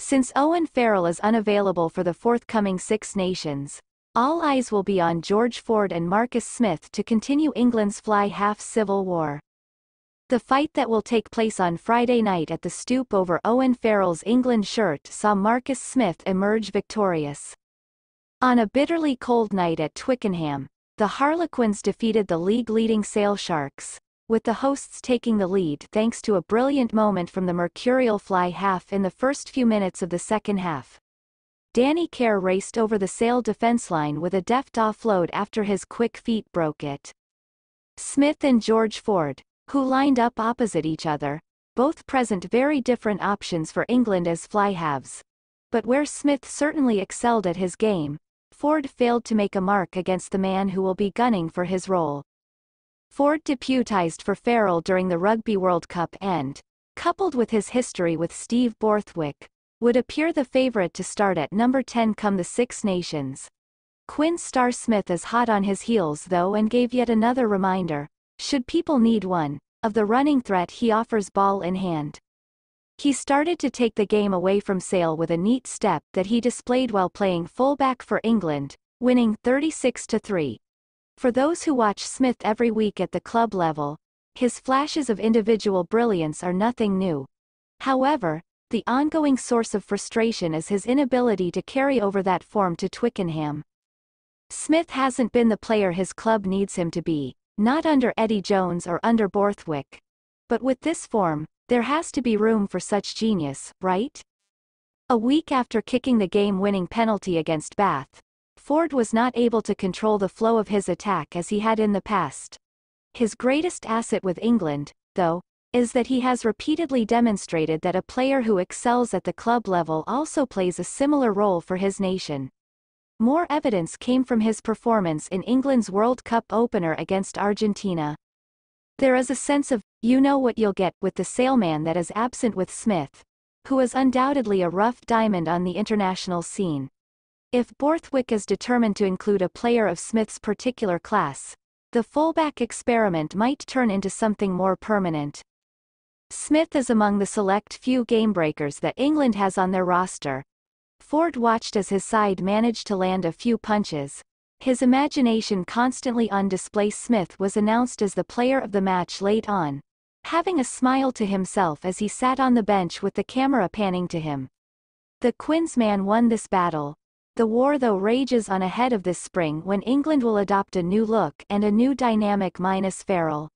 Since Owen Farrell is unavailable for the forthcoming Six Nations, all eyes will be on GeorgeFord and Marcus Smith to continue England's fly-half civil war. The fight that will take place on Friday night at the Stoop over Owen Farrell's England shirt saw Marcus Smith emerge victorious. On a bitterly cold night at Twickenham, the Harlequins defeated the league-leading Sale Sharks, with the hosts taking the lead thanks to a brilliant moment from the mercurial fly-half in the first few minutes of the second half. Danny Kerr raced over the Sale defence line with a deft offload after his quick feet broke it. Smith and GeorgeFord, who lined up opposite each other, both present very different options for England as fly-halves. But where Smith certainly excelled at his game, Ford failed to make a mark against the man who will be gunning for his role. Ford deputised for Farrell during the Rugby World Cup and, coupled with his history with Steve Borthwick, would appear the favourite to start at number 10 come the Six Nations. Quins star Smith is hot on his heels though and gave yet another reminder, should people need one, of the running threat he offers ball in hand. He started to take the game away from Sale with a neat step that he displayed while playing fullback for England, winning 36-3. For those who watch Smith every week at the club level, his flashes of individual brilliance are nothing new. However, the ongoing source of frustration is his inability to carry over that form to Twickenham. Smith hasn't been the player his club needs him to be, not under Eddie Jones or under Borthwick. But with this form, there has to be room for such genius, right? A week after kicking the game-winning penalty against Bath, Ford was not able to control the flow of his attack as he had in the past. His greatest asset with England, though, is that he has repeatedly demonstrated that a player who excels at the club level also plays a similar role for his nation. More evidence came from his performance in England's World Cup opener against Argentina. There is a sense of, you know what you'll get with the Saleman that is absent with Smith, who is undoubtedly a rough diamond on the international scene. If Borthwick is determined to include a player of Smith's particular class, the fullback experiment might turn into something more permanent. Smith is among the select few gamebreakers that England has on their roster. Ford watched as his side managed to land a few punches. His imagination constantly on display. Smith was announced as the player of the match late on, having a smile to himself as he sat on the bench with the camera panning to him. The Quins man won this battle. The war though rages on ahead of this spring when England will adopt a new look and a new dynamic minus Farrell.